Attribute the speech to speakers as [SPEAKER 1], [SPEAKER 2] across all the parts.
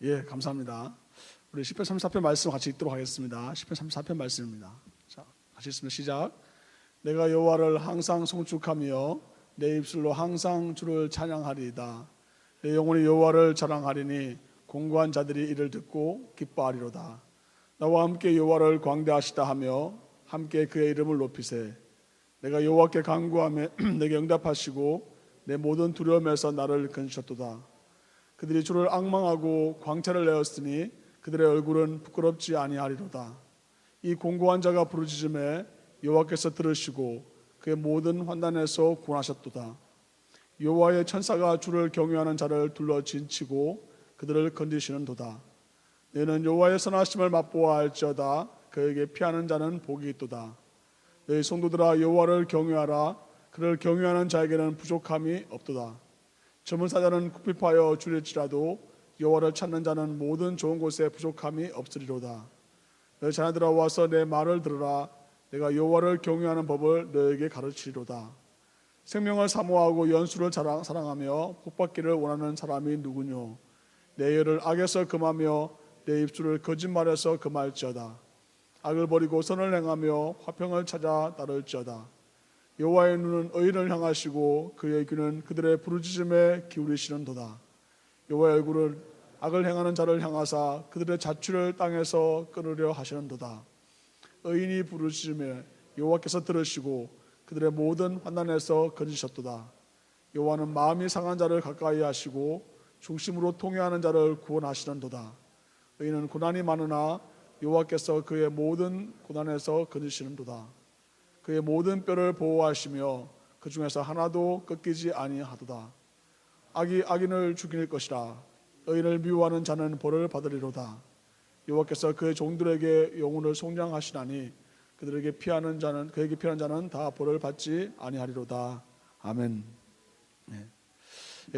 [SPEAKER 1] 예, 감사합니다. 우리 시편 34편 말씀 같이 읽도록 하겠습니다. 시편 34편 말씀입니다. 자, 같이 읽습니다. 시작. 내가 여호와를 항상 송축하며 내 입술로 항상 주를 찬양하리이다. 내 영혼이 여호와를 자랑하리니 공고한 자들이 이를 듣고 기뻐하리로다. 나와 함께 여호와를 광대하시다 하며 함께 그의 이름을 높이세. 내가 여호와께 간구하며 내게 응답하시고 내 모든 두려움에서 나를 건지셨도다. 그들이 주를 앙망하고 광채를 내었으니 그들의 얼굴은 부끄럽지 아니하리로다. 이 공고한 자가 부르짖음에 여호와께서 들으시고 그의 모든 환난에서 구원하셨도다. 여호와의 천사가 주를 경외하는 자를 둘러 진치고 그들을 건지시는도다. 너희는 여호와의 선하심을 맛보아 알지어다. 그에게 피하는 자는 복이 있도다. 너희 성도들아 여호와를 경외하라. 그를 경외하는 자에게는 부족함이 없도다. 젊은 사자는 굽힙하여 줄일지라도 여호와를 찾는 자는 모든 좋은 곳에 부족함이 없으리로다. 너희 자녀들아 와서 내 말을 들으라. 내가 여호와를 경외하는 법을 너에게 가르치리로다. 생명을 사모하고 연수를 사랑하며 복받기를 원하는 사람이 누구뇨? 내 혀를 악에서 금하며 내 입술을 거짓말에서 금할지어다. 악을 버리고 선을 행하며 화평을 찾아 따를지어다. 여호와의 눈은 의인을 향하시고 그의 귀는 그들의 부르짖음에 기울이시는도다. 여호와의 얼굴은 악을 행하는 자를 향하사 그들의 자취를 땅에서 끊으려 하시는도다. 의인이 부르짖음에 여호와께서 들으시고 그들의 모든 환난에서 건지셨도다. 여호와는 마음이 상한 자를 가까이 하시고 중심으로 통회하는 자를 구원하시는도다. 의인은 고난이 많으나 여호와께서 그의 모든 고난에서 건지시는도다. 그의 모든 뼈를 보호하시며 그 중에서 하나도 꺾이지 아니하도다. 악이 악인을 죽일 것이라. 의인을 미워하는 자는 벌을 받으리로다. 여호와께서 그의 종들에게 영혼을 속량하시나니 그에게 피하는 자는 다 벌을 받지 아니하리로다. 아멘. 네.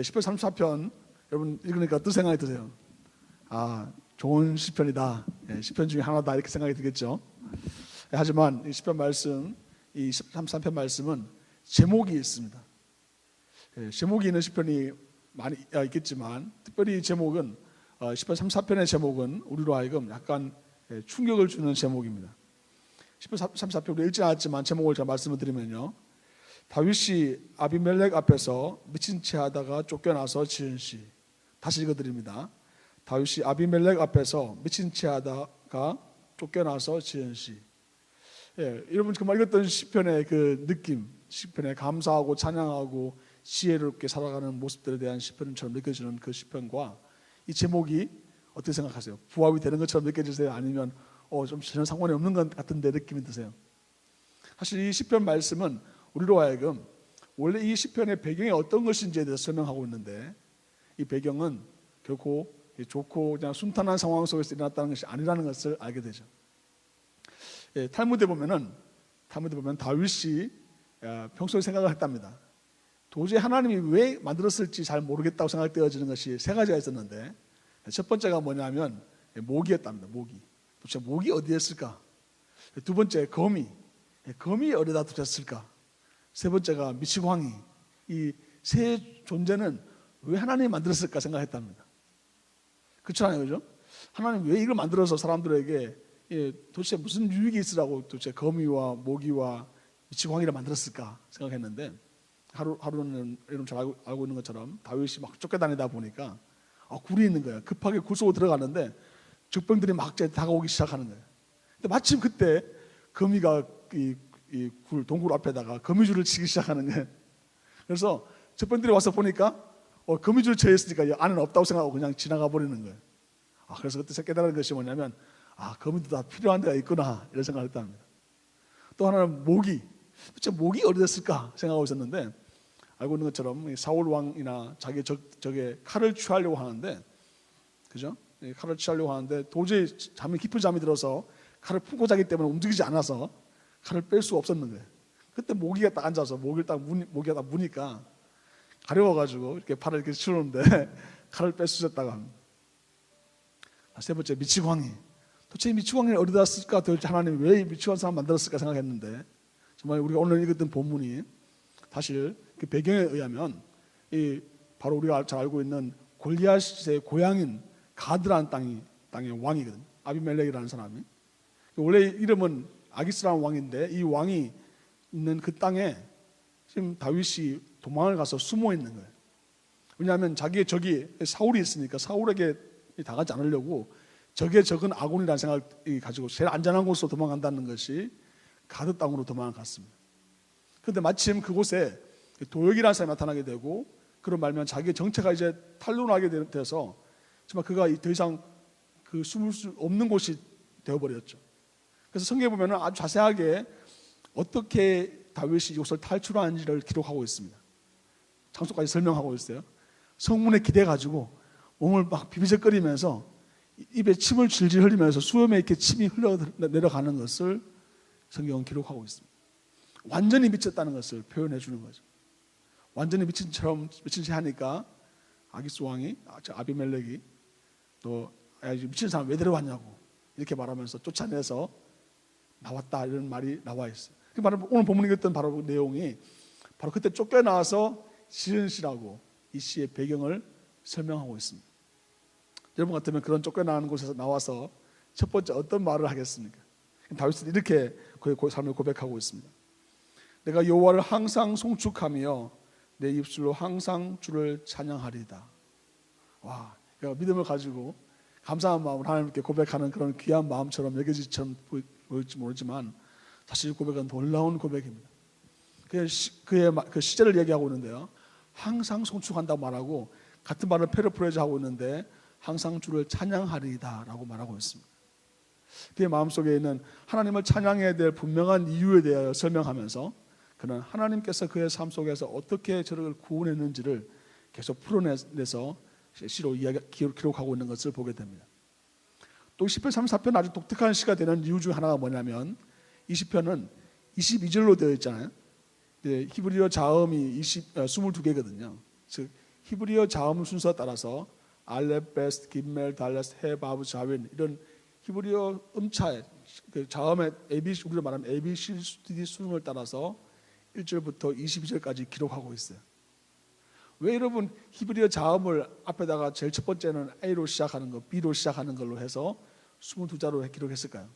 [SPEAKER 1] 시편 34편 여러분 읽으니까 어떤 생각이 드세요? 아, 좋은 시편이다. 시편 중에 하나다 이렇게 생각이 들겠죠. 하지만 이 시편 말씀, 이 33편 말씀은 제목이 있습니다. 제목이 있는 시편이 많이 있겠지만 특별히 이 제목은 시편 34편의 제목은 우리로 하여금 약간 충격을 주는 제목입니다. 시편 34편 우리 읽지 않았지만 제목을 제가 말씀을 드리면요, 다윗이 아비멜렉 앞에서 미친 채 하다가 쫓겨나서 지은 시. 다시 읽어드립니다. 다윗이 아비멜렉 앞에서 미친 채 하다가 쫓겨나서 지은 시. 여러분 정말 읽었던 시편의 그 느낌, 시편에 감사하고 찬양하고 지혜롭게 살아가는 모습들에 대한 시편처럼 느껴지는 그 시편과 이 제목이 어떻게 생각하세요? 부합이 되는 것처럼 느껴지세요? 아니면 좀 전혀 상관이 없는 것 같은데 느낌이 드세요? 사실 이 시편 말씀은 우리로 하여금 원래 이 시편의 배경이 어떤 것인지에 대해서 설명하고 있는데 이 배경은 결코 좋고 그냥 순탄한 상황 속에서 일어났다는 것이 아니라는 것을 알게 되죠. 탈무드에 보면 다윗이 평소에 생각을 했답니다. 도저히 하나님이 왜 만들었을지 잘 모르겠다고 생각되어지는 것이 세 가지가 있었는데 첫 번째가 뭐냐면 모기였답니다. 도대체 모기 어디에 있을까? 두 번째 거미 어디다 두셨을까? 세 번째가 미치광이. 이 세 존재는 왜 하나님이 만들었을까 생각했답니다. 그렇잖아요, 그죠? 하나님 왜 이걸 만들어서 사람들에게 도대체 무슨 유익이 있으라고 도대체 거미와 모기와 미치광이를 만들었을까 생각했는데 하루는 여러분 잘 알고 있는 것처럼 다윗이 막 쫓겨다니다 보니까 굴이 있는 거예요. 급하게 굴 속으로 들어가는데 적병들이 막 다가오기 시작하는 거예요. 근데 마침 그때 거미가 이 동굴 앞에다가 거미줄을 치기 시작하는 거예요. 그래서 적병들이 와서 보니까 거미줄 쳐 있으니까 안에는 없다고 생각하고 그냥 지나가 버리는 거예요. 그래서 그때 깨달은 것이 뭐냐면 거미도 다 필요한 데가 있구나 이런 생각을 했답니다. 또 하나는 모기. 도대체 모기 어디 됐을까 생각하고 있었는데 알고 있는 것처럼 사울 왕이나 자기 적에 칼을 취하려고 하는데, 그죠? 칼을 취하려고 하는데 도저히 깊은 잠이 들어서 칼을 품고 자기 때문에 움직이지 않아서 칼을 뺄 수가 없었는 거예요. 그때 모기가 딱 앉아서 모기가 딱 무니까 가려워가지고 이렇게 팔을 이렇게 치우는데 칼을 뺄 수 있었다고 합니다. 세 번째 미치광이. 도대체 이 미치광이를 어디다 쓸까? 도대체 하나님이 왜 이 미치광이 사람 만들었을까 생각했는데 정말 우리가 오늘 읽었던 본문이 사실 그 배경에 의하면 바로 우리가 잘 알고 있는 골리앗의 고향인 가드라는 땅의 왕이거든요. 아비멜렉이라는 사람이. 원래 이름은 아기스라는 왕인데 이 왕이 있는 그 땅에 지금 다윗이 도망을 가서 숨어 있는 거예요. 왜냐하면 자기의 적이 사울이 있으니까 사울에게 당하지 않으려고 적의 적은 아곤이라는 생각을 가지고 제일 안전한 곳으로 도망간다는 것이 가드 땅으로 도망을 갔습니다. 그런데 마침 그곳에 도역이라는 사람이 나타나게 되고 그런 말면 자기의 정체가 이제 탄로나게 돼서 정말 그가 더 이상 그 숨을 수 없는 곳이 되어버렸죠. 그래서 성경에 보면 아주 자세하게 어떻게 다윗이 이곳을 탈출하는지를 기록하고 있습니다. 장소까지 설명하고 있어요. 성문에 기대가지고 몸을 막 비비적거리면서 입에 침을 질질 흘리면서 수염에 이렇게 침이 흘러 내려가는 것을 성경은 기록하고 있습니다. 완전히 미쳤다는 것을 표현해 주는 거죠. 완전히 미친 채 하니까 아기스 왕이 아비멜렉이 너 미친 사람 왜 데려왔냐고 이렇게 말하면서 쫓아내서 나왔다 이런 말이 나와 있어요. 오늘 본문에 읽었던 바로 그 내용이 바로 그때 쫓겨나와서 지은 시라고 이 시의 배경을 설명하고 있습니다. 여러분 같으면 그런 쫓겨나는 곳에서 나와서 첫 번째 어떤 말을 하겠습니까? 다윗은 이렇게 그의 삶을 고백하고 있습니다. 내가 여호와를 항상 송축하며 내 입술로 항상 주를 찬양하리이다. 와, 믿음을 가지고 감사한 마음으로 하나님께 고백하는 그런 귀한 마음처럼 여겨지처럼 보일지 모르지만 사실 고백은 놀라운 고백입니다. 그의 그 시제를 얘기하고 있는데요. 항상 송축한다고 말하고 같은 말을 패러프레이즈하고 있는데 항상 주를 찬양하리이다 라고 말하고 있습니다. 그의 마음속에 있는 하나님을 찬양해야 될 분명한 이유에 대하여 설명하면서 그는 하나님께서 그의 삶 속에서 어떻게 저를 구원했는지를 계속 풀어내서 시로 기록하고 있는 것을 보게 됩니다. 또 시편 34편 아주 독특한 시가 되는 이유 중 하나가 뭐냐면 이 시편은 22절로 되어 있잖아요. 히브리어 자음이 22개거든요. 즉 히브리어 자음 순서에 따라서 알렙, 베스트, 김멜, 달레스, 해, 바브, 자윈 이런 히브리어 음차의 그 자음의 ABC, 우리가 말하면 ABCD 순을 따라서 1절부터 22절까지 기록하고 있어요. 왜 여러분 히브리어 자음을 앞에다가 제일 첫 번째는 A로 시작하는 거, B로 시작하는 걸로 해서 22자로 기록했을까요?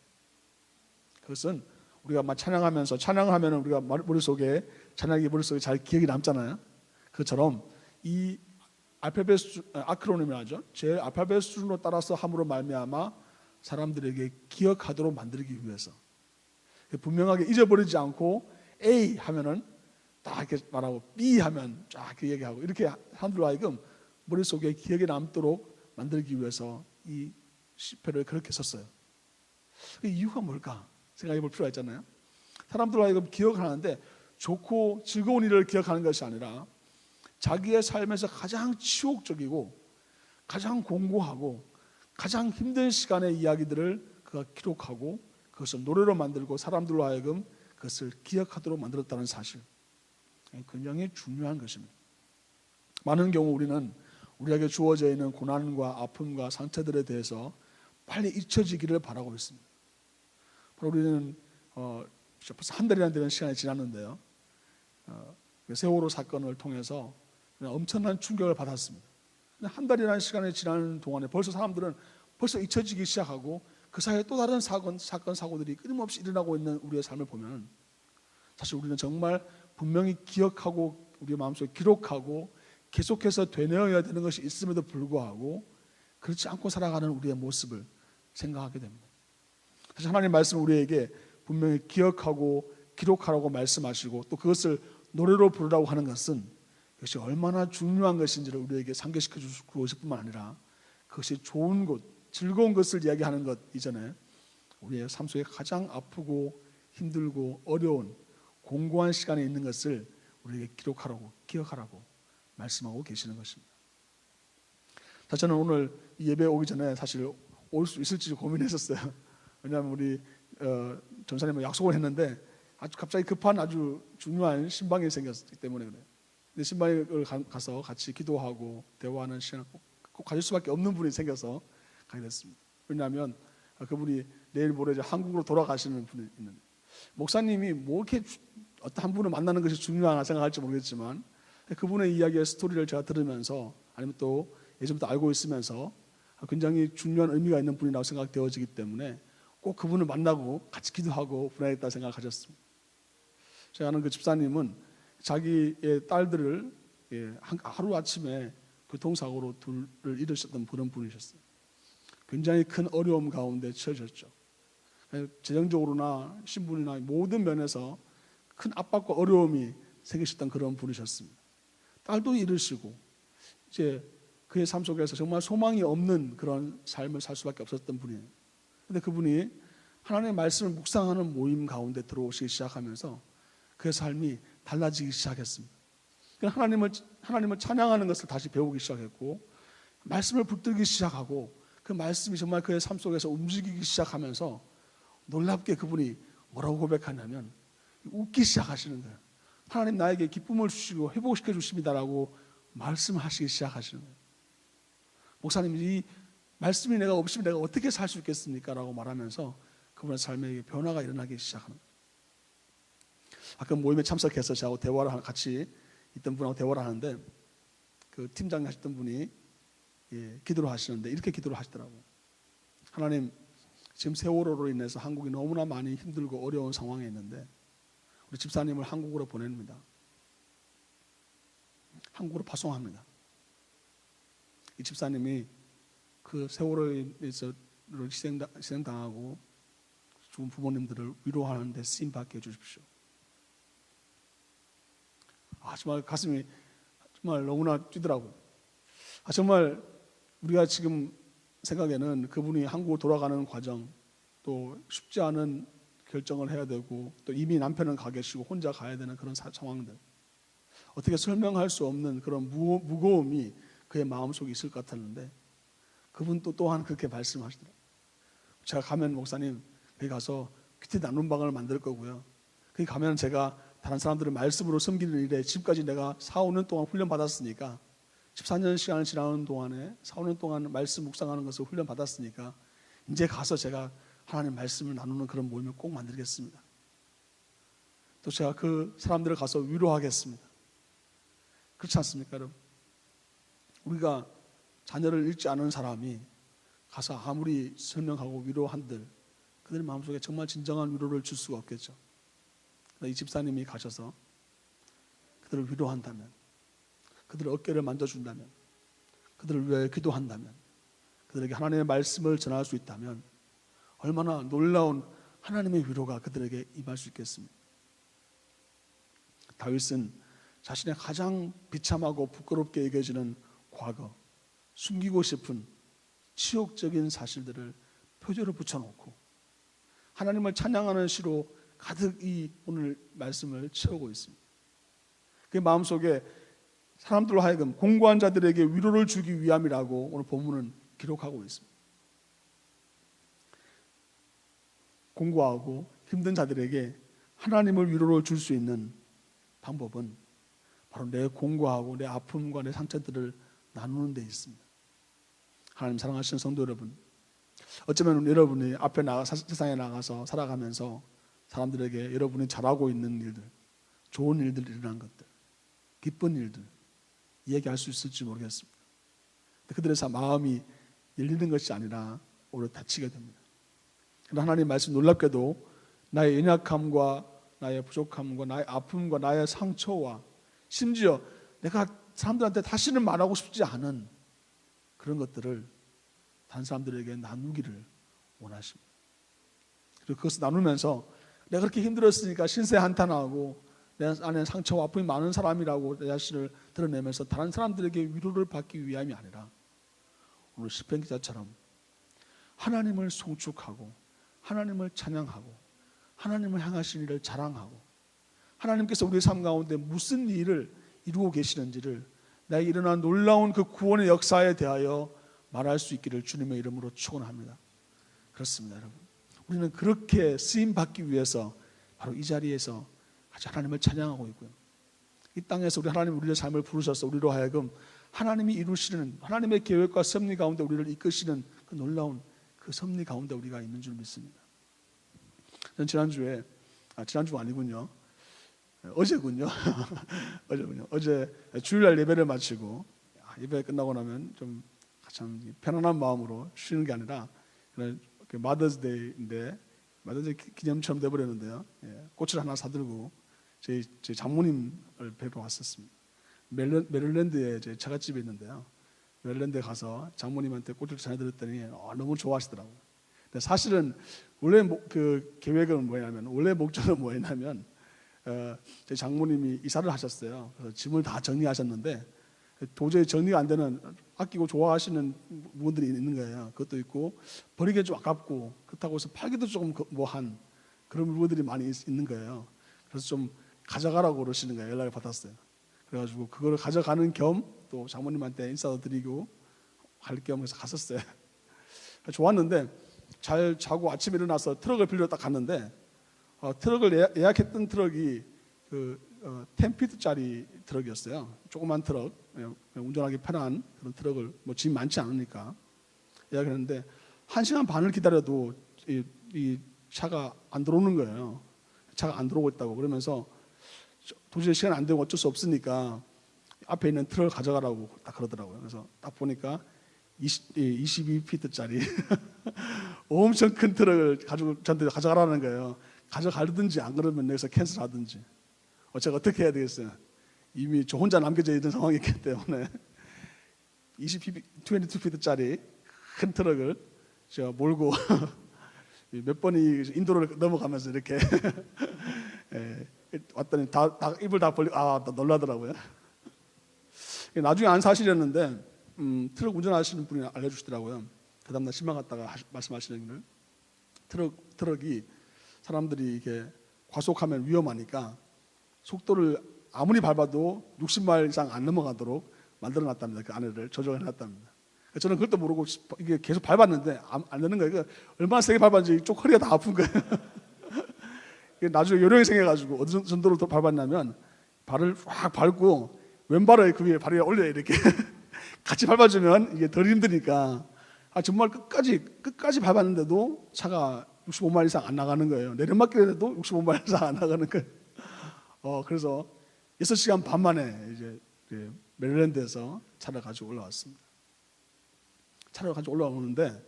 [SPEAKER 1] 그것은 우리가 막 찬양하면서 찬양하면 우리가 머릿속에 찬양이 머릿속에 잘 기억이 남잖아요. 그처럼 이 알파벳 아크로님이라죠. 제 알파벳 순으로 따라서 함으로 말미암아 사람들에게 기억하도록 만들기 위해서 분명하게 잊어버리지 않고 A 하면은 딱 이렇게 말하고 B 하면 쫙 이렇게 얘기하고 이렇게 사람들로 하여금 머릿속에 기억에 남도록 만들기 위해서 이 시편을 그렇게 썼어요. 그 이유가 뭘까 생각해 볼 필요가 있잖아요. 사람들로 하여금 기억을 하는데 좋고 즐거운 일을 기억하는 것이 아니라 자기의 삶에서 가장 치욕적이고 가장 공고하고 가장 힘든 시간의 이야기들을 그가 기록하고 그것을 노래로 만들고 사람들로 하여금 그것을 기억하도록 만들었다는 사실, 굉장히 중요한 것입니다. 많은 경우 우리는 우리에게 주어져 있는 고난과 아픔과 상처들에 대해서 빨리 잊혀지기를 바라고 있습니다. 바로 우리는 벌써 한 달이나 되는 시간이 지났는데요. 세월호 사건을 통해서 엄청난 충격을 받았습니다. 한 달이라는 시간이 지나는 동안에 벌써 사람들은 벌써 잊혀지기 시작하고 그 사이에 또 다른 사건, 사고들이 끊임없이 일어나고 있는 우리의 삶을 보면 사실 우리는 정말 분명히 기억하고 우리의 마음속에 기록하고 계속해서 되뇌어야 되는 것이 있음에도 불구하고 그렇지 않고 살아가는 우리의 모습을 생각하게 됩니다. 사실 하나님 말씀은 우리에게 분명히 기억하고 기록하라고 말씀하시고 또 그것을 노래로 부르라고 하는 것은 그것이 얼마나 중요한 것인지를 우리에게 상기시켜 주고 싶을 뿐만 아니라 그것이 좋은 것, 즐거운 것을 이야기하는 것 이전에 우리의 삶 속에 가장 아프고 힘들고 어려운 공고한 시간에 있는 것을 우리에게 기록하라고 기억하라고 말씀하고 계시는 것입니다. 저는 오늘 이 예배 오기 전에 사실 올 수 있을지 고민했었어요. 왜냐하면 우리 전사님과 약속을 했는데 아주 갑자기 급한 아주 중요한 신방이 생겼기 때문에 그래요. 근데 신방을 가서 같이 기도하고 대화하는 시간을 꼭 가질 수밖에 없는 분이 생겨서 가게 됐습니다. 왜냐하면 그분이 내일 모레 이제 한국으로 돌아가시는 분이 있는데 목사님이 뭐 이렇게 어떤 한 분을 만나는 것이 중요하나 생각할지 모르겠지만 그분의 이야기의 스토리를 제가 들으면서 아니면 또 예전부터 알고 있으면서 굉장히 중요한 의미가 있는 분이라고 생각되어지기 때문에 꼭 그분을 만나고 같이 기도하고 보내야겠다 생각하셨습니다. 제가 아는 그 집사님은 자기의 딸들을 하루 아침에 교통사고로 둘을 잃으셨던 그런 분이셨어요. 굉장히 큰 어려움 가운데 처해졌죠. 재정적으로나 신분이나 모든 면에서 큰 압박과 어려움이 생기셨던 그런 분이셨습니다. 딸도 잃으시고 이제 그의 삶 속에서 정말 소망이 없는 그런 삶을 살 수밖에 없었던 분이에요. 그런데 그분이 하나님의 말씀을 묵상하는 모임 가운데 들어오시기 시작하면서 그의 삶이 달라지기 시작했습니다. 하나님을 찬양하는 것을 다시 배우기 시작했고 말씀을 붙들기 시작하고 그 말씀이 정말 그의 삶 속에서 움직이기 시작하면서 놀랍게 그분이 뭐라고 고백하냐면 웃기 시작하시는 거예요. 하나님 나에게 기쁨을 주시고 회복시켜 주십니다라고 말씀하시기 시작하시는 거예요. 목사님, 이 말씀이 내가 없으면 내가 어떻게 살 수 있겠습니까? 라고 말하면서 그분의 삶에 변화가 일어나기 시작하는 거예요. 아까 모임에 참석해서 저하고 대화를 같이 있던 분하고 대화를 하는데 그 팀장 하셨던 분이 기도를 하시는데 이렇게 기도를 하시더라고요. 하나님, 지금 세월호로 인해서 한국이 너무나 많이 힘들고 어려운 상황에 있는데 우리 집사님을 한국으로 보냅니다. 한국으로 파송합니다. 이 집사님이 그 세월호에서 희생당하고 죽은 부모님들을 위로하는 데 쓰임받게 해주십시오. 정말 가슴이 정말 너무나 뛰더라고요. 정말 우리가 지금 생각에는 그분이 한국으로 돌아가는 과정, 또 쉽지 않은 결정을 해야 되고 또 이미 남편은 가 계시고 혼자 가야 되는 그런 상황들, 어떻게 설명할 수 없는 그런 무거움이 그의 마음속에 있을 것 같았는데 그분 또한 그렇게 말씀하시더라고요. 제가 가면 목사님 거기 가서 큐티 나눔 방을 만들 거고요. 거기 가면 제가 다른 사람들을 말씀으로 섬기는 일에 지금까지 내가 4, 5년 동안 훈련 받았으니까 14년 시간을 지나는 동안에 4, 5년 동안 말씀 묵상하는 것을 훈련 받았으니까 이제 가서 제가 하나님 말씀을 나누는 그런 모임을 꼭 만들겠습니다. 또 제가 그 사람들을 가서 위로하겠습니다. 그렇지 않습니까, 여러분? 우리가 자녀를 잃지 않은 사람이 가서 아무리 설명하고 위로한들 그들의 마음속에 정말 진정한 위로를 줄 수가 없겠죠. 이 집사님이 가셔서 그들을 위로한다면, 그들의 어깨를 만져준다면, 그들을 위해 기도한다면, 그들에게 하나님의 말씀을 전할 수 있다면 얼마나 놀라운 하나님의 위로가 그들에게 임할 수 있겠습니까? 다윗은 자신의 가장 비참하고 부끄럽게 여겨지는 과거, 숨기고 싶은 치욕적인 사실들을 표제로 붙여놓고 하나님을 찬양하는 시로 가득 이 오늘 말씀을 채우고 있습니다. 그 마음속에 사람들로 하여금 공고한 자들에게 위로를 주기 위함이라고 오늘 본문은 기록하고 있습니다. 공고하고 힘든 자들에게 하나님을 위로를 줄 수 있는 방법은 바로 내 공고하고 내 아픔과 내 상처들을 나누는 데 있습니다. 하나님 사랑하시는 성도 여러분, 어쩌면 여러분이 앞에 세상에 나가서 살아가면서 사람들에게 여러분이 잘하고 있는 일들, 좋은 일들 일어난 것들, 기쁜 일들 이야기할 수 있을지 모르겠습니다. 그들의 마음이 열리는 것이 아니라 오히려 다치게 됩니다. 그러나 하나님 말씀 놀랍게도 나의 연약함과 나의 부족함과 나의 아픔과 나의 상처와 심지어 내가 사람들한테 다시는 말하고 싶지 않은 그런 것들을 다른 사람들에게 나누기를 원하십니다. 그리고 그것을 나누면서 내가 그렇게 힘들었으니까 신세 한탄하고 내 안에 상처와 아픔이 많은 사람이라고 내 자신을 드러내면서 다른 사람들에게 위로를 받기 위함이 아니라 오늘 시편 기자처럼 하나님을 송축하고 하나님을 찬양하고 하나님을 향하신 일을 자랑하고 하나님께서 우리의 삶 가운데 무슨 일을 이루고 계시는지를 나에게 일어난 놀라운 그 구원의 역사에 대하여 말할 수 있기를 주님의 이름으로 축원합니다. 그렇습니다, 여러분. 우리는 그렇게 쓰임 받기 위해서 바로 이 자리에서 같이 하나님을 찬양하고 있고요. 이 땅에서 우리의 삶을 부르셔서 우리로 하여금 하나님이 이루시는 하나님의 계획과 섭리 가운데 우리를 이끄시는 그 놀라운 그 섭리 가운데 우리가 있는 줄 믿습니다. 저는 지난주가 아니군요. 어제군요. 어제 주일날 예배를 마치고 예배 끝나고 나면 좀 참 편안한 마음으로 쉬는 게 아니라 마더스데이인데 마더스데이 기념처럼 돼버렸는데요. 꽃을 하나 사들고 저희 장모님을 뵈러 왔었습니다. 메릴랜드에 제 처갓집이 있는데요. 메릴랜드에 가서 장모님한테 꽃을 전해드렸더니 너무 좋아하시더라고요. 근데 사실은 원래 그 계획은 뭐냐면 원래 목적은 뭐였냐면 제 장모님이 이사를 하셨어요. 그래서 짐을 다 정리하셨는데 도저히 정리가 안 되는 아끼고 좋아하시는 부분들이 있는 거예요. 그것도 있고 버리기 좀 아깝고 그렇다고 해서 팔기도 조금 뭐한 그런 물건들이 많이 있는 거예요. 그래서 좀 가져가라고 그러시는 거예요. 연락을 받았어요. 그래가지고 그거를 가져가는 겸 또 장모님한테 인사도 드리고 갈 겸 해서 갔었어요. 좋았는데 잘 자고 아침에 일어나서 트럭을 빌려 딱 갔는데 트럭을 예약했던 트럭이 10피트짜리 트럭이었어요. 조그만 트럭, 운전하기 편한 그런 트럭을 짐 많지 않으니까 예약했는데 1시간 반을 기다려도 이 차가 안 들어오는 거예요. 차가 안 들어오고 있다고 그러면서 도저히 시간 안 되고 어쩔 수 없으니까 앞에 있는 트럭을 가져가라고 딱 그러더라고요. 그래서 딱 보니까 22피트짜리 엄청 큰 트럭을 가지고 저한테 가져가라는 거예요. 가져가든지 안 그러면 여기서 캔슬하든지 제가 어떻게 해야 되겠어요? 이미 저 혼자 남겨져 있는 상황이기 때문에 22피트짜리 큰 트럭을 제가 몰고 몇 번이 인도를 넘어가면서 이렇게 왔더니 다 입을 다 벌리고 놀라더라고요. 나중에 안 사시려는데 트럭 운전하시는 분이 알려주시더라고요. 그 다음날 신방 갔다가 말씀하시는 걸 트럭이 사람들이 이렇게 과속하면 위험하니까 속도를 아무리 밟아도 60마일 이상 안 넘어가도록 만들어놨답니다. 그 안에를 조정해놨답니다. 저는 그것도 모르고 이게 계속 밟았는데 안 되는 거예요. 얼마나 세게 밟았는지 쪽 허리가 다 아픈 거예요. 나중에 요령이 생겨가지고 어느 정도로 더 밟았냐면 발을 확 밟고 왼발을 그 위에 발 위에 올려요. 이렇게 같이 밟아주면 이게 덜 힘드니까 정말 끝까지 밟았는데도 차가 65마일 이상 안 나가는 거예요. 내리막길에도 65마일 이상 안 나가는 거예요. 그래서 6시간 반 만에 이제 메릴랜드에서 차를 가지고 올라왔습니다. 차를 가지고 올라오는데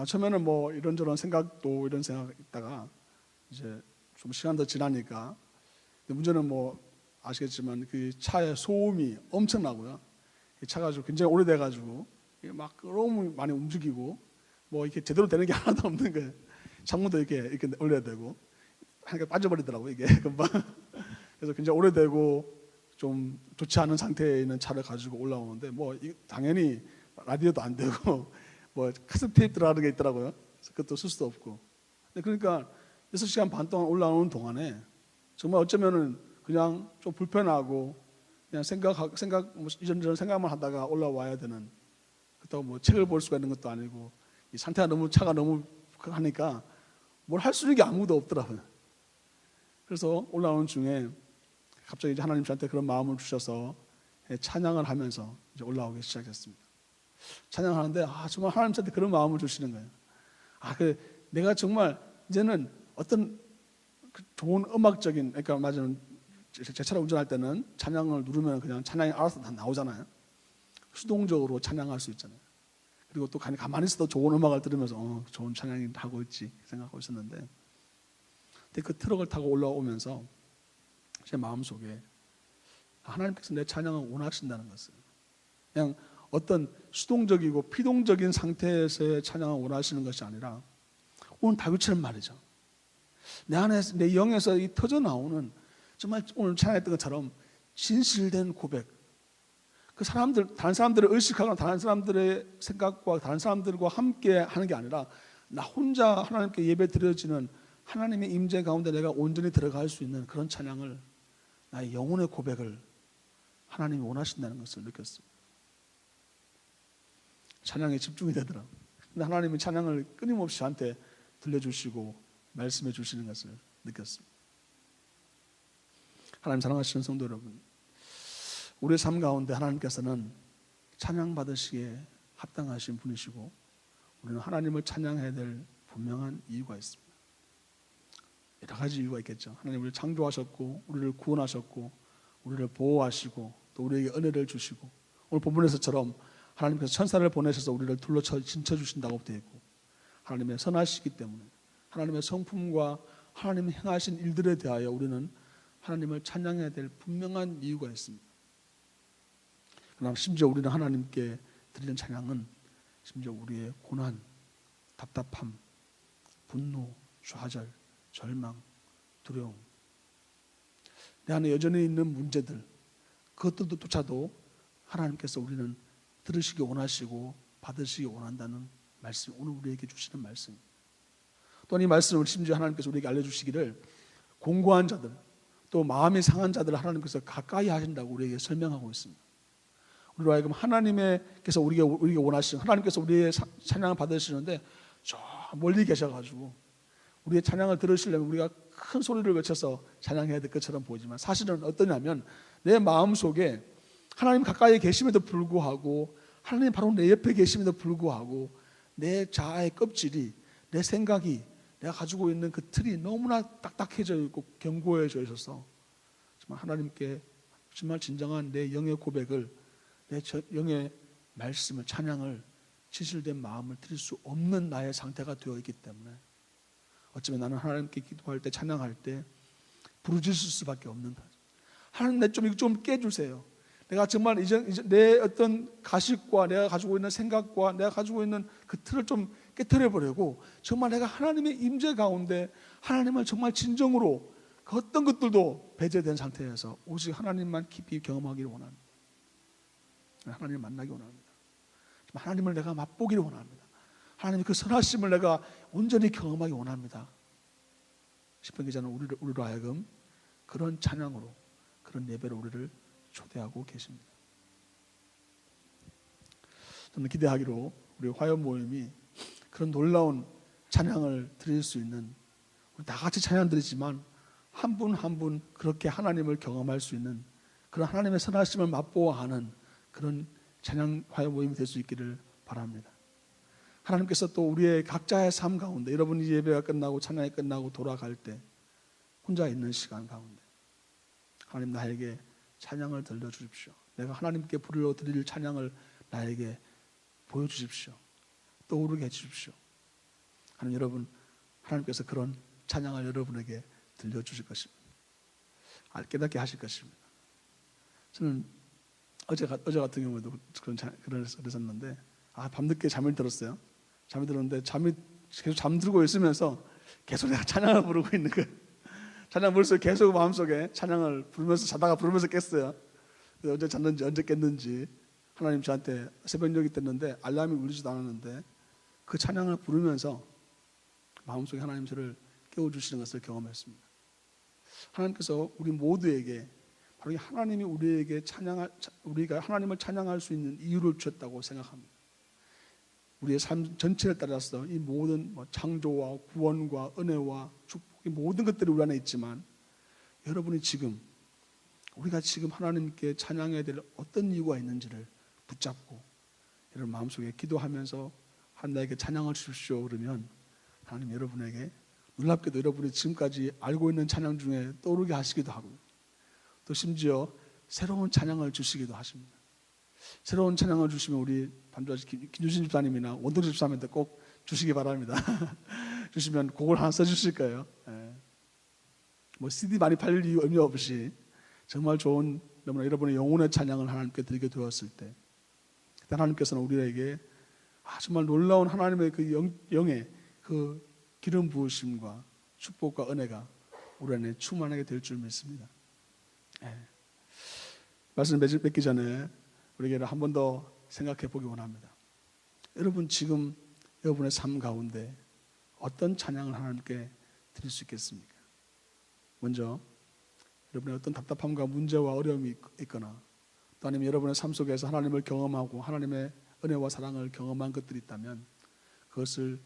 [SPEAKER 1] 처음에는 뭐 이런저런 생각도 이런 생각 있다가 이제 좀 시간 더 지나니까 문제는 뭐 아시겠지만 그 차의 소음이 엄청나고요. 차가 좀 굉장히 오래돼가지고 막 너무 많이 움직이고 뭐 이렇게 제대로 되는 게 하나도 없는 거예요. 창문도 이렇게 올려야 되고 하니까 빠져버리더라고요 이게 금방. 그래서 굉장히 오래되고 좀 좋지 않은 상태에 있는 차를 가지고 올라오는데 뭐 당연히 라디오도 안 되고 뭐 카세트 테이프 들어가는 게 있더라고요. 그래서 그것도 쓸 수도 없고. 그러니까 6시간 반 동안 올라오는 동안에 정말 어쩌면은 그냥 좀 불편하고 그냥 뭐 이런저런 생각만 하다가 올라와야 되는, 그렇다고 뭐 책을 볼 수가 있는 것도 아니고 이 상태가 차가 너무 하니까 뭘 할 수 있는 게 아무도 없더라고요. 그래서 올라오는 중에 갑자기 이제 하나님 저한테 그런 마음을 주셔서 찬양을 하면서 이제 올라오기 시작했습니다. 찬양하는데 정말 하나님 저한테 그런 마음을 주시는 거예요. 내가 정말 이제는 어떤 좋은 음악적인, 그러니까 맞아요. 제 차를 운전할 때는 찬양을 누르면 그냥 찬양이 알아서 다 나오잖아요. 수동적으로 찬양할 수 있잖아요. 그리고 또 가만히 있어도 좋은 음악을 들으면서 좋은 찬양이 하고 있지 생각하고 있었는데, 근데 그 트럭을 타고 올라오면서 제 마음속에 하나님께서 내 찬양을 원하신다는 것을, 그냥 어떤 수동적이고 피동적인 상태에서의 찬양을 원하시는 것이 아니라 오늘 다윗처럼 말이죠. 내 안에서, 내 영에서 이 터져 나오는 정말 오늘 찬양했던 것처럼 진실된 고백, 그 사람들, 다른 사람들을 의식하거나 다른 사람들의 생각과 다른 사람들과 함께 하는 게 아니라 나 혼자 하나님께 예배 드려지는 하나님의 임재 가운데 내가 온전히 들어갈 수 있는 그런 찬양을, 나의 영혼의 고백을 하나님이 원하신다는 것을 느꼈습니다. 찬양에 집중이 되더라고요. 근데 하나님이 찬양을 끊임없이 저한테 들려주시고 말씀해 주시는 것을 느꼈습니다. 하나님 사랑하시는 성도 여러분, 우리의 삶 가운데 하나님께서는 찬양 받으시기에 합당하신 분이시고 우리는 하나님을 찬양해야 될 분명한 이유가 있습니다. 여러 가지 이유가 있겠죠. 하나님 우리를 창조하셨고 우리를 구원하셨고 우리를 보호하시고 또 우리에게 은혜를 주시고 오늘 본문에서처럼 하나님께서 천사를 보내셔서 우리를 둘러쳐 주신다고 되어 있고, 하나님의 선하시기 때문에 하나님의 성품과 하나님이 행하신 일들에 대하여 우리는 하나님을 찬양해야 될 분명한 이유가 있습니다. 그러나 심지어 우리는 하나님께 드리는 찬양은 심지어 우리의 고난, 답답함, 분노, 좌절, 절망, 두려움, 내 안에 여전히 있는 문제들, 그것들조차도 하나님께서 우리는 들으시기 원하시고 받으시기 원한다는 말씀, 오늘 우리에게 주시는 말씀입니다. 또한 이 말씀을 심지어 하나님께서 우리에게 알려주시기를 공고한 자들, 또 마음이 상한 자들을 하나님께서 가까이 하신다고 우리에게 설명하고 있습니다. 우리로 하여금 하나님께서 우리에게 원하시는, 하나님께서 우리의 찬양을 받으시는데 저 멀리 계셔가지고 우리의 찬양을 들으시려면 우리가 큰 소리를 외쳐서 찬양해야 될 것처럼 보이지만, 사실은 어떠냐면 내 마음속에 하나님 가까이 계심에도 불구하고, 하나님 바로 내 옆에 계심에도 불구하고 내 자아의 껍질이, 내 생각이, 내가 가지고 있는 그 틀이 너무나 딱딱해져 있고 견고해져 있어서 정말 하나님께 정말 진정한 내 영의 고백을, 내 영의 말씀을, 찬양을, 진실된 마음을 드릴 수 없는 나의 상태가 되어 있기 때문에 어쩌면 나는 하나님께 기도할 때, 찬양할 때 부르짖을 수밖에 없는 거죠. 하나님, 내 좀 깨주세요. 내가 정말 이제 내 어떤 가식과 내가 가지고 있는 생각과 내가 가지고 있는 그 틀을 좀 깨트려 보려고, 정말 내가 하나님의 임재 가운데 하나님을 정말 진정으로 그 어떤 것들도 배제된 상태에서 오직 하나님만 깊이 경험하기를 원합니다. 하나님을 만나기 원합니다. 하나님을 내가 맛보기를 원합니다. 하나님의 그 선하심을 내가 온전히 경험하기 원합니다. 시편 기자는 우리로 하여금 그런 찬양으로, 그런 예배로 우리를 초대하고 계십니다. 저는 기대하기로 우리 화요 모임이 그런 놀라운 찬양을 드릴 수 있는, 우리 다 같이 찬양 드리지만 한 분 한 분 그렇게 하나님을 경험할 수 있는, 그런 하나님의 선하심을 맛보아하는 그런 찬양 화요 모임이 될 수 있기를 바랍니다. 하나님께서 또 우리의 각자의 삶 가운데, 여러분이 예배가 끝나고 찬양이 끝나고 돌아갈 때 혼자 있는 시간 가운데 하나님, 나에게 찬양을 들려주십시오. 내가 하나님께 불러 드릴 찬양을 나에게 보여주십시오. 떠오르게 해주십시오. 하나님, 여러분, 하나님께서 그런 찬양을 여러분에게 들려주실 것입니다. 깨닫게 하실 것입니다. 저는 어제 같은 경우에도 그랬었는데, 밤늦게 잠을 들었어요. 잠이 들었는데 계속 잠들고 있으면서 계속 내가 찬양을 부르고 있는 거예요. 찬양 부르면서 계속 마음속에 찬양을 부르면서 자다가 부르면서 깼어요. 어제 잤는지 언제 깼는지 하나님 저한테 새벽녘이 됐는데 알람이 울리지도 않았는데 그 찬양을 부르면서 마음속에 하나님 저를 깨워주시는 것을 경험했습니다. 하나님께서 우리 모두에게 바로 하나님이 우리가 하나님을 찬양할 수 있는 이유를 주셨다고 생각합니다. 우리의 삶 전체를 따라서 이 모든 창조와 구원과 은혜와 축복이 모든 것들이 우리 안에 있지만, 여러분이 지금, 우리가 지금 하나님께 찬양해야 될 어떤 이유가 있는지를 붙잡고 여러분 마음속에 기도하면서 하나님께 찬양을 주십시오 그러면 하나님 여러분에게 놀랍게도 여러분이 지금까지 알고 있는 찬양 중에 떠오르게 하시기도 하고, 또 심지어 새로운 찬양을 주시기도 하십니다. 새로운 찬양을 주시면 우리 반주하신 김주신 집사님이나 원동 집사님한테 꼭 주시기 바랍니다. 주시면 곡을 하나 써주실 거예요. CD 많이 팔릴 이유 의미 없이 정말 좋은, 너무나 여러분의 영혼의 찬양을 하나님께 드리게 되었을 때, 하나님께서는 우리에게 정말 놀라운 하나님의 그 영의 그 기름 부으심과 축복과 은혜가 우리 안에 충만하게 될 줄 믿습니다. 말씀 맺기 전에 우리에게 한 번 더 생각해 보기 원합니다. 여러분 지금 여러분의 삶 가운데 어떤 찬양을 하나님께 드릴 수 있겠습니까? 먼저 여러분의 어떤 답답함과 문제와 어려움이 있거나, 또 아니면 여러분의 삶 속에서 하나님을 경험하고 하나님의 은혜와 사랑을 경험한 것들이 있다면 그것을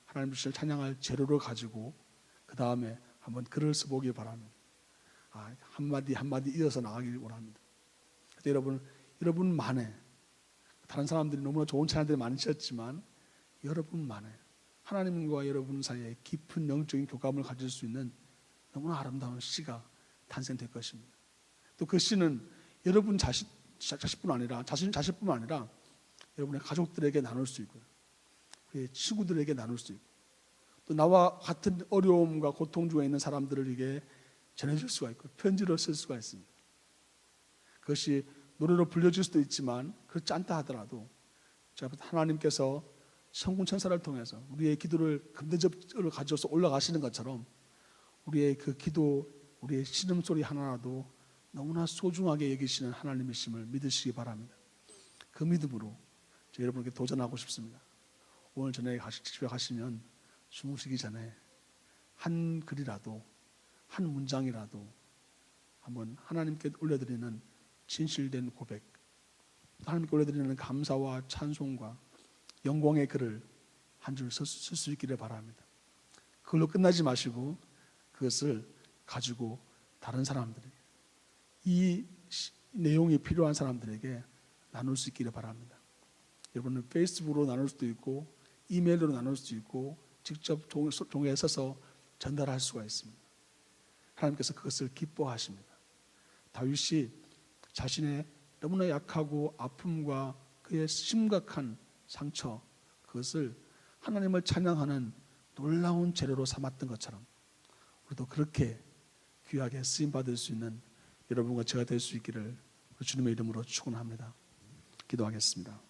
[SPEAKER 1] 하나님 주실 찬양할 재료로 가지고 그 다음에 한번 글을 써보기 바랍니다. 한마디 한마디 이어서 나가길 원합니다. 여러분만의, 다른 사람들이 너무나 좋은 찬양들이 많으셨지만 여러분만의 하나님과 여러분 사이에 깊은 영적인 교감을 가질 수 있는 너무나 아름다운 시가 탄생될 것입니다. 또 그 시는 여러분 자식뿐 아니라 자식뿐만 아니라 여러분의 가족들에게 나눌 수 있고요. 우리 친구들에게 나눌 수 있고 또 나와 같은 어려움과 고통 중에 있는 사람들에게 전해줄 수가 있고 편지를 쓸 수가 있습니다. 그것이 노래로 불려질 수도 있지만 그렇지 않다 하더라도 하나님께서 성군 천사를 통해서 우리의 기도를 금대접을 가져서 올라가시는 것처럼 우리의 그 기도, 우리의 신음소리 하나라도 너무나 소중하게 여기시는 하나님이심을 믿으시기 바랍니다. 그 믿음으로 여러분께 도전하고 싶습니다. 오늘 저녁에 집에 가시면 주무시기 전에 한 글이라도 한 문장이라도 한번 하나님께 올려드리는 진실된 고백, 하나님께 올려드리는 감사와 찬송과 영광의 글을 한 줄 쓸 수 있기를 바랍니다. 그걸로 끝나지 마시고 그것을 가지고 다른 사람들에게, 이 내용이 필요한 사람들에게 나눌 수 있기를 바랍니다. 여러분은 페이스북으로 나눌 수도 있고 이메일로 나눌 수도 있고 직접 종이에 써서 전달할 수가 있습니다. 하나님께서 그것을 기뻐하십니다. 다윗이 자신의 너무나 약하고 아픔과 그의 심각한 상처, 그것을 하나님을 찬양하는 놀라운 재료로 삼았던 것처럼 우리도 그렇게 귀하게 쓰임받을 수 있는 여러분과 제가 될 수 있기를 주님의 이름으로 축원합니다. 기도하겠습니다.